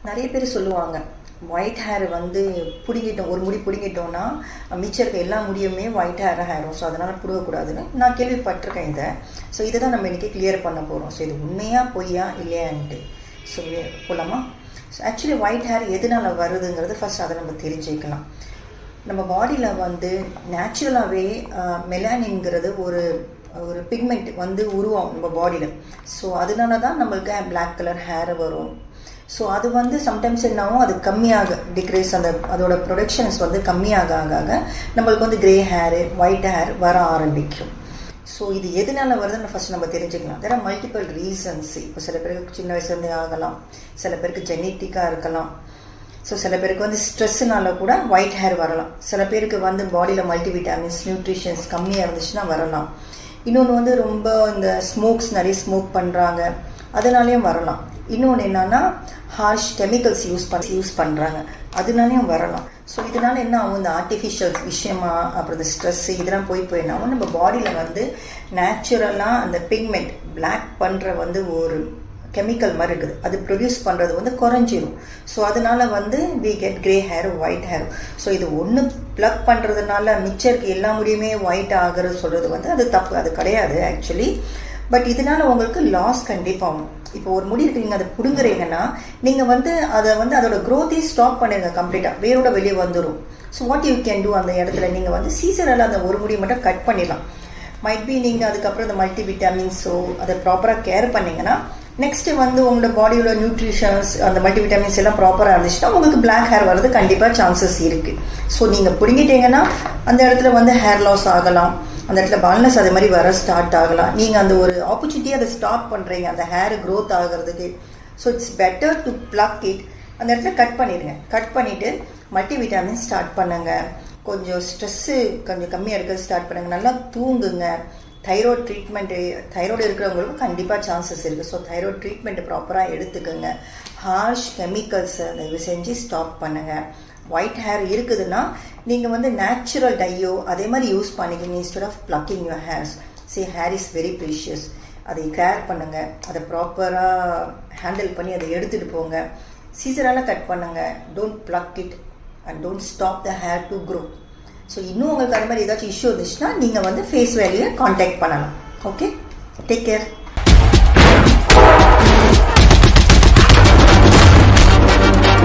நிறைய பேர் சொல்லுவாங்க ஒயிட் ஹேர் வந்து பிடுங்கிட்டோம், ஒரு முடி பிடுங்கிட்டோன்னா மிச்சம் இருக்க எல்லா முடியுமே ஒயிட் ஹேராக ஆயிரும். ஸோ அதனால் பிடுங்கக்கூடாதுன்னு நான் கேள்விப்பட்டிருக்கேன் இதை. ஸோ இதை தான் நம்ம இன்றைக்கி கிளியர் பண்ண போகிறோம். ஸோ இது உண்மையாக பொய்யா இல்லையான்ட்டு ஸோ போகலாமா? ஸோ ஆக்சுவலி ஒயிட் ஹேர் எதனால் வருதுங்கிறது ஃபஸ்ட் அதை நம்ம தெரிஞ்சுக்கலாம். நம்ம பாடியில் வந்து நேச்சுரலாகவே மெலானின்ங்கிறது ஒரு பிக்மெண்ட் வந்து உருவாகும் நம்ம பாடியில். ஸோ அதனால தான் நம்மளுக்கு பிளாக் கலர் ஹேர் வரும். ஸோ அது வந்து சம்டைம்ஸ் என்னாகும், அது கம்மியாக டிக்ரீஸ், அதோட ப்ரொடக்ஷன்ஸ் வந்து கம்மியாக ஆக நம்மளுக்கு வந்து கிரே ஹேரு ஒயிட் ஹேர் வர ஆரம்பிக்கும். ஸோ இது எதனால வருதுன்னு ஃபஸ்ட் நம்ம தெரிஞ்சுக்கலாம். There are multiple reasons. இப்போ சில பேருக்கு சின்ன வயசுலேருந்தே ஆகலாம், சில பேருக்கு ஜெனட்டிக்காக இருக்கலாம். ஸோ சில பேருக்கு வந்து ஸ்ட்ரெஸ்ஸுனால கூட ஒயிட் ஹேர் வரலாம். சில பேருக்கு வந்து பாடியில் மல்டிவிட்டாமின்ஸ் நியூட்ரிஷன்ஸ் கம்மியாக இருந்துச்சுன்னா வரலாம். இன்னொன்று வந்து ரொம்ப இந்த நிறைய ஸ்மோக் பண்ணுறாங்க, அதனாலேயும் வரலாம். இன்னொன்று என்னன்னா ஹார்ஷ் கெமிக்கல்ஸ் யூஸ் பண்ணுறாங்க, அதனாலேயும் வரலாம். ஸோ இதனால என்ன ஆகும், இந்த ஆர்டிஃபிஷியல் விஷயமா அப்புறம் இந்த ஸ்ட்ரெஸ்ஸு இதெல்லாம் போய் என்னாகும், நம்ம பாடியில் வந்து நேச்சுரலாக அந்த பிக்மெண்ட் பிளாக் பண்ணுற வந்து ஒரு கெமிக்கல் மாதிரி இருக்குது, அது ப்ரொடியூஸ் பண்ணுறது வந்து குறைஞ்சிரும். ஸோ அதனால வந்து we get grey hair white hair. So இது ஒன்று ப்ளக் பண்ணுறதுனால மிச்சம் இருக்க எல்லா முடியுமே ஒயிட் ஆகிறது சொல்கிறது வந்து அது தப்பு, அது கிடையாது ஆக்சுவலி. பட் இதனால் உங்களுக்கு லாஸ் கண்டிப்பாக ஆகும். இப்போ ஒரு முடி இருக்கு, நீங்கள் அதை பிடுங்குறீங்கன்னா நீங்கள் வந்து அதோட க்ரோத்தை ஸ்டாப் பண்ணிடுங்க கம்ப்ளீட்டாக, வேரோட வெளியே வந்துடும். So what you can do, அந்த இடத்துல நீங்கள் வந்து சீசரால் அந்த ஒரு முடி மட்டும் கட் பண்ணிடலாம். மைட் பி நீங்கள் அதுக்கப்புறம் இந்த மல்டி விட்டாமின்ஸோ அதை ப்ராப்பராக கேர் பண்ணிங்கன்னா நெக்ஸ்ட்டு வந்து உங்களோட பாடியோட நியூட்ரிஷன்ஸ் அந்த மல்டிவிட்டாமின்ஸ் எல்லாம் ப்ராப்பராக இருந்துச்சுன்னா உங்களுக்கு பிளாக் ஹேர் வர்றது கண்டிப்பாக சான்சஸ் இருக்குது. ஸோ நீங்கள் பிடுங்கிட்டீங்கன்னா அந்த இடத்துல வந்து ஹேர் லாஸ் ஆகலாம், அந்த இடத்துல பால்னஸ் அதே மாதிரி வர ஸ்டார்ட் ஆகலாம். நீங்கள் அந்த ஒரு ஆப்பர்ச்சுனிட்டியை அதை ஸ்டாப் பண்ணுறீங்க அந்த ஹேர் க்ரோத் ஆகிறதுக்கு. So it's better to plug it. அந்த இடத்துல கட் பண்ணிடுங்க. கட் பண்ணிவிட்டு மல்டிவிட்டாமின் ஸ்டார்ட் பண்ணுங்கள். கொஞ்சம் ஸ்ட்ரெஸ்ஸு கொஞ்சம் கம்மியாக இருக்கிறது ஸ்டார்ட் பண்ணுங்கள். நல்லா தூங்குங்க. தைராய்டு ட்ரீட்மெண்ட்டு, தைராய்டு இருக்கிறவங்களுக்கு கண்டிப்பாக சான்சஸ் இருக்குது. ஸோ தைராய்டு ட்ரீட்மெண்ட்டு ப்ராப்பராக எடுத்துக்கோங்க. ஹார்ஷ் கெமிக்கல்ஸை தயவு செஞ்சு ஸ்டாப் பண்ணுங்கள். ஒயிட் ஹேர் இருக்குதுன்னா நீங்கள் வந்து நேச்சுரல் டையோ அதே மாதிரி யூஸ் பண்ணிக்கிங்க instead of plucking your hairs. Hair is very precious. அதை கேர் பண்ணுங்கள், அதை ப்ராப்பராக ஹேண்டில் பண்ணி அதை எடுத்துகிட்டு போங்க. சீசரால் கட் பண்ணுங்கள். Don't pluck it and don't stop the hair to grow. So இன்னும் உங்களுக்கு அது மாதிரி ஏதாச்சும் இஷ்யூ இருந்துச்சுன்னா நீங்கள் வந்து ஃபேஸ் வேல்யூவை காண்டாக்ட் பண்ணலாம். Okay, take care.